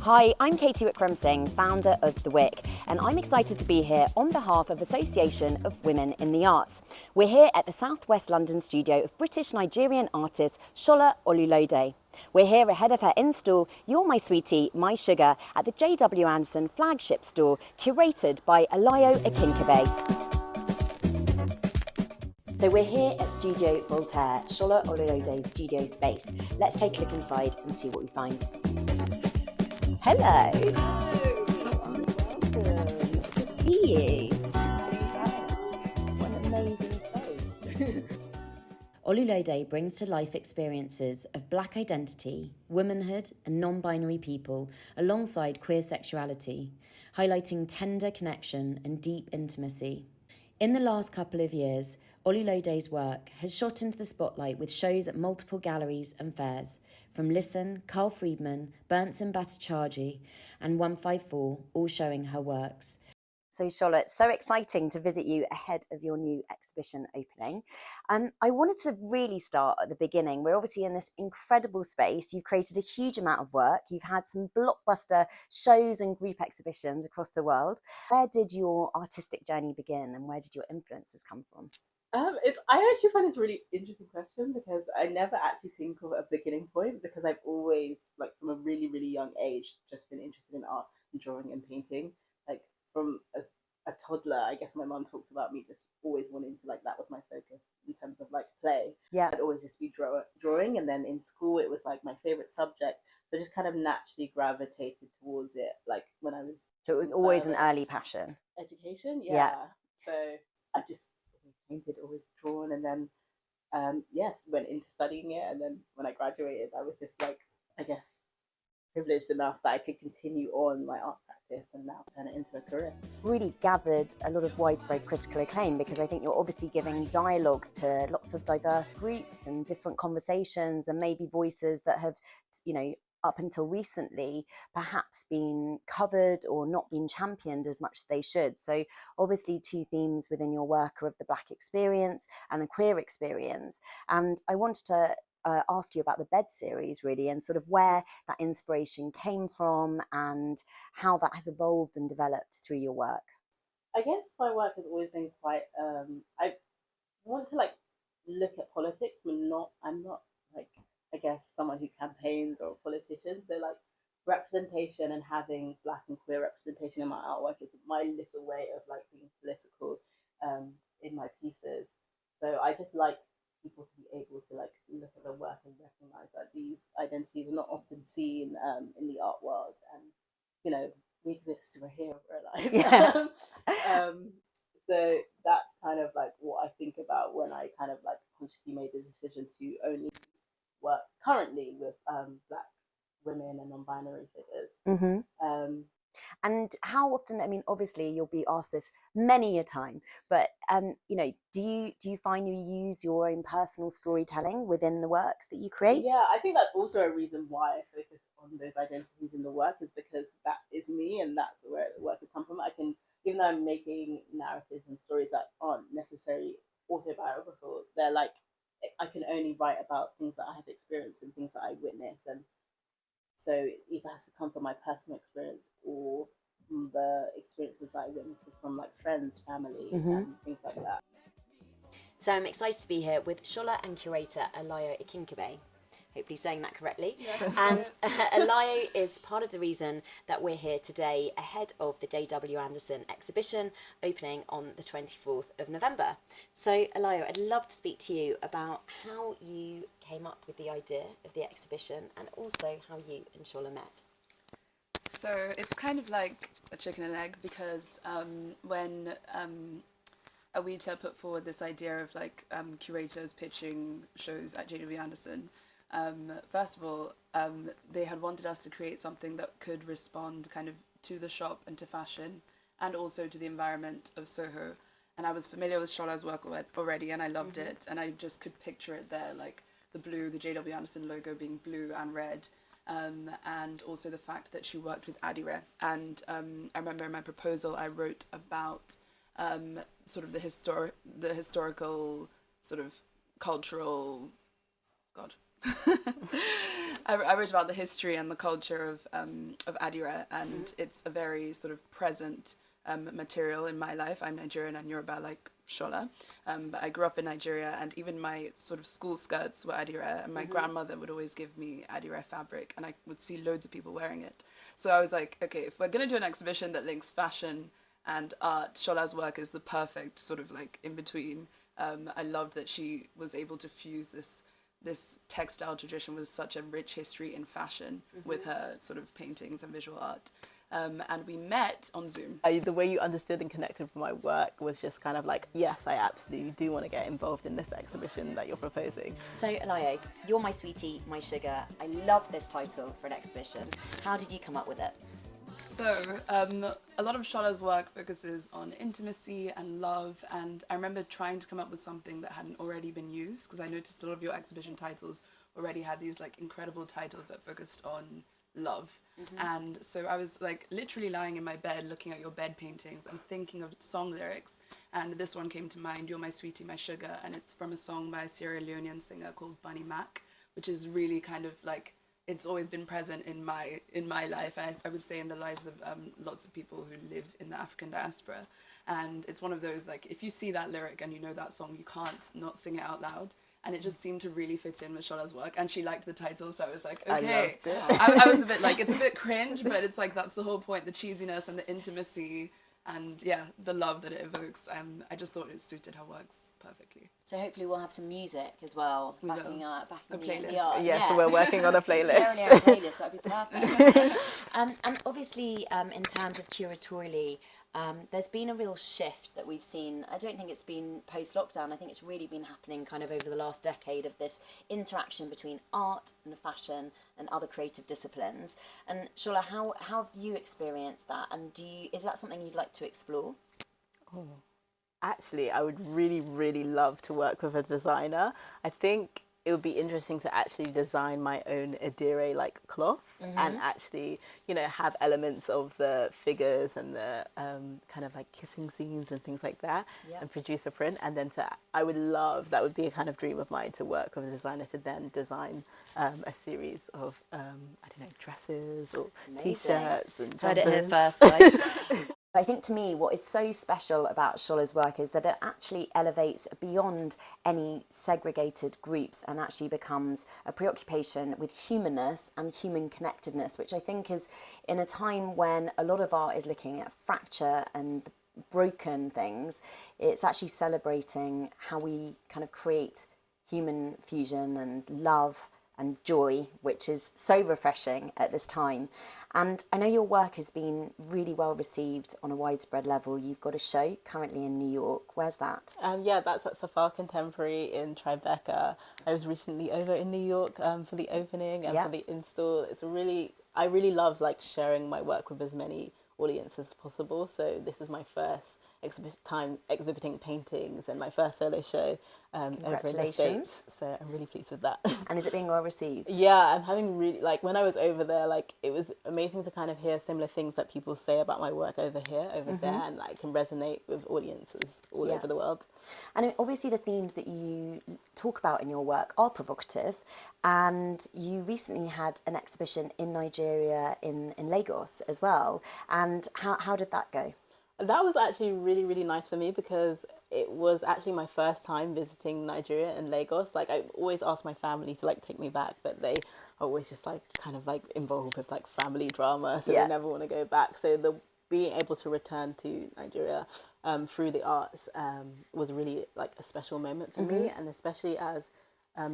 Hi, I'm Katy Wickremesinghe, founder of the Wick, and I'm excited to be here on behalf of Association of Women in the Arts. We're here at the South West London studio of British-Nigerian artist Sola Olulode. We're here ahead of her install, You're My Sweetie, My Sugar, at the J.W. Anderson flagship store, curated by Alayo Akinkugbe. So we're here at Studio Voltaire, Sola Olulode's studio space. Let's take a look inside and see what we find. Hello. Welcome. Good to see you. What an amazing space. Olulode brings to life experiences of Black identity, womanhood and non-binary people alongside queer sexuality, highlighting tender connection and deep intimacy. In the last couple of years, Olulode's work has shot into the spotlight with shows at multiple galleries and fairs, from Listen, Carl Friedman, Bernson Bhattacharjee and 154, all showing her works. So Sola, it's so exciting to visit you ahead of your new exhibition opening. I wanted to really start at the beginning. We're obviously in this incredible space. You've created a huge amount of work. You've had some blockbuster shows and group exhibitions across the world. Where did your artistic journey begin and where did your influences come from? I actually find this a really interesting question because I never actually think of a beginning point because I've always, like, from a really, really young age, just been interested in art and drawing and painting. Like, from a toddler, I guess my mum talks about me just always wanting to, like, that was my focus in terms of, like, play. Yeah. I'd always just be drawing, and then in school it was, like, my favourite subject. So I just kind of naturally gravitated towards it, like, when I was... So it was always an early passion? Education, yeah. So I just... painted, always drawn, and then yes, went into studying it, and then when I graduated I was just, like, I guess privileged enough that I could continue on my art practice and now turn it into a career. Really gathered a lot of widespread critical acclaim because I think you're obviously giving dialogues to lots of diverse groups and different conversations and maybe voices that have, you know, up until recently perhaps been covered or not been championed as much as they should. So obviously two themes within your work are of the Black experience and the queer experience. And I wanted to ask you about the Bed series really, and sort of where that inspiration came from and how that has evolved and developed through your work. I guess my work has always been quite I want to, like, look at politics, but I'm not like, I guess, someone who campaigns or a politician. So, like, representation and having Black and queer representation in my artwork is my little way of, like, being political in my pieces. So I just like people to be able to, like, look at the work and recognize that these identities are not often seen in the art world, and, you know, we exist, we're here, we're alive. Yeah. So that's kind of like what I think about when I kind of, like, consciously made the decision to only work currently with Black women and non-binary figures. Mm-hmm. And how often, I mean, obviously you'll be asked this many a time, but you know, do you find you use your own personal storytelling within the works that you create? Yeah, I think that's also a reason why I focus on those identities in the work, is because that is me and that's where the work has come from. I can, even though I'm making narratives and stories that aren't necessarily autobiographical, they're like, I can only write about things that I have experienced and things that I witness, and so it either has to come from my personal experience or the experiences that I witnessed from, like, friends, family, and things like that. So I'm excited to be here with Sola and curator Alayo Akinkugbe. Hopefully saying that correctly. Yeah. And Alayo is part of the reason that we're here today ahead of the J.W. Anderson exhibition opening on the 24th of November. So Alayo, I'd love to speak to you about how you came up with the idea of the exhibition and also how you and Sola met. So it's kind of like a chicken and egg because when AWITA put forward this idea of, like, curators pitching shows at J.W. Anderson, first of all, they had wanted us to create something that could respond kind of to the shop and to fashion and also to the environment of Soho. And I was familiar with Sola's work already, and I loved it, and I just could picture it there, like the J.W. Anderson logo being blue and red, and also the fact that she worked with AWITA. And I remember in my proposal I wrote about sort of the historical sort of cultural I wrote about the history and the culture of Adira, and it's a very sort of present material in my life. I'm Nigerian and Yoruba, like Shola, but I grew up in Nigeria, and even my sort of school skirts were Adira, and my grandmother would always give me Adira fabric, and I would see loads of people wearing it. So I was like, okay, if we're going to do an exhibition that links fashion and art, Shola's work is the perfect sort of like in between. I loved that she was able to fuse this textile tradition with such a rich history in fashion with her sort of paintings and visual art. And we met on Zoom. The way you understood and connected with my work was just kind of like, yes, I absolutely do want to get involved in this exhibition that you're proposing. So, Alayo, you're my sweetie, my sugar. I love this title for an exhibition. How did you come up with it? So, a lot of Shola's work focuses on intimacy and love, and I remember trying to come up with something that hadn't already been used, because I noticed a lot of your exhibition titles already had these like incredible titles that focused on love. And so I was like literally lying in my bed looking at your bed paintings and thinking of song lyrics, and this one came to mind, You're My Sweetie, My Sugar, and it's from a song by a Sierra Leonean singer called Bunny Mac, which is really kind of like, it's always been present in my life, and I would say in the lives of lots of people who live in the African diaspora. And it's one of those, like, if you see that lyric and you know that song, you can't not sing it out loud. And it just seemed to really fit in with Shola's work, and she liked the title, so I was like, okay. I was a bit like, it's a bit cringe, but it's like, that's the whole point, the cheesiness and the intimacy and yeah, the love that it evokes. I just thought it suited her works perfectly. So hopefully we'll have some music as well, backing the art. Yeah, so we're working on a playlist. A playlist, that'd be perfect. And obviously, in terms of curatorially, there's been a real shift that we've seen. I don't think it's been post-lockdown. I think it's really been happening kind of over the last decade of this interaction between art and fashion and other creative disciplines. And Shola, how have you experienced that? And is that something you'd like to explore? Oh, actually, I would really, really love to work with a designer. I think it would be interesting to actually design my own Adire like cloth and actually, you know, have elements of the figures and the kind of like kissing scenes and things like that and produce a print. And then I would love, that would be a kind of dream of mine, to work with a designer to then design a series of, I don't know, dresses or t-shirts and jumpers. Heard it here first, guys. I think to me what is so special about Shola's work is that it actually elevates beyond any segregated groups and actually becomes a preoccupation with humanness and human connectedness, which I think is, in a time when a lot of art is looking at fracture and broken things, it's actually celebrating how we kind of create human fusion and love and joy, which is so refreshing at this time. And I know your work has been really well received on a widespread level. You've got a show currently in New York. Where's that? Yeah, that's at Soho Contemporary in Tribeca. I was recently over in New York for the opening and for the install. I really love like sharing my work with as many audiences as possible. So this is my first time exhibiting paintings and my first solo show over in the States. So I'm really pleased with that. And is it being well received? Yeah, I'm having really, like, when I was over there, like, it was amazing to kind of hear similar things that people say about my work over here, over there, and like can resonate with audiences all over the world. And obviously the themes that you talk about in your work are provocative, and you recently had an exhibition in Nigeria, in Lagos as well. And how did that go? That was actually really, really nice for me because it was actually my first time visiting Nigeria and Lagos. Like, I always ask my family to like take me back, but they are always just like kind of like involved with like family drama, so they never want to go back. So being able to return to Nigeria through the arts was really like a special moment for me, and especially as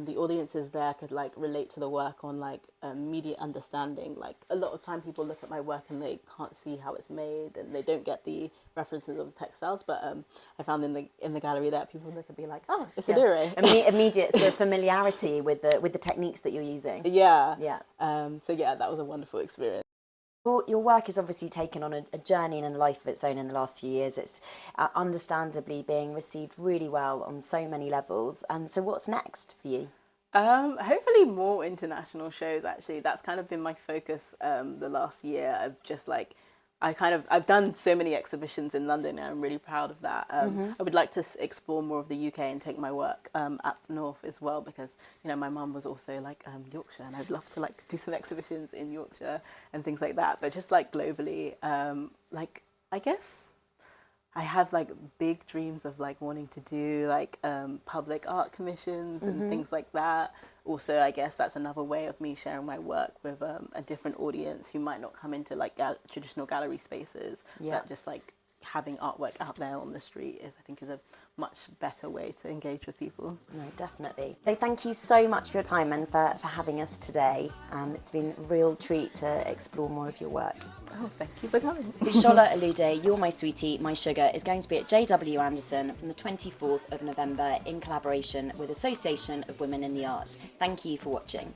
the audiences there could like relate to the work on like immediate understanding. Like, a lot of time people look at my work and they can't see how it's made and they don't get the references of the textiles, but I found in the gallery that people look and be like, oh, it's Adire. Immediate sort of familiarity with the techniques that you're using. So that was a wonderful experience. Your work has obviously taken on a journey and a life of its own in the last few years. It's understandably being received really well on so many levels. And so what's next for you? Hopefully more international shows, actually. That's kind of been my focus the last year, of just like I've done so many exhibitions in London, and I'm really proud of that. I would like to explore more of the UK and take my work up north as well, because my mum was also like Yorkshire, and I'd love to like do some exhibitions in Yorkshire and things like that. But just like globally, like I guess I have like big dreams of like wanting to do like public art commissions and things like that. Also, I guess that's another way of me sharing my work with a different audience who might not come into like traditional gallery spaces, but just like having artwork out there on the street, I think is a much better way to engage with people. No, definitely. So thank you so much for your time and for having us today. It's been a real treat to explore more of your work. Oh, thank you for coming. Sola Olulode, You're My Sweetie, My Sugar is going to be at JW Anderson from the 24th of November in collaboration with Association of Women in the Arts. Thank you for watching.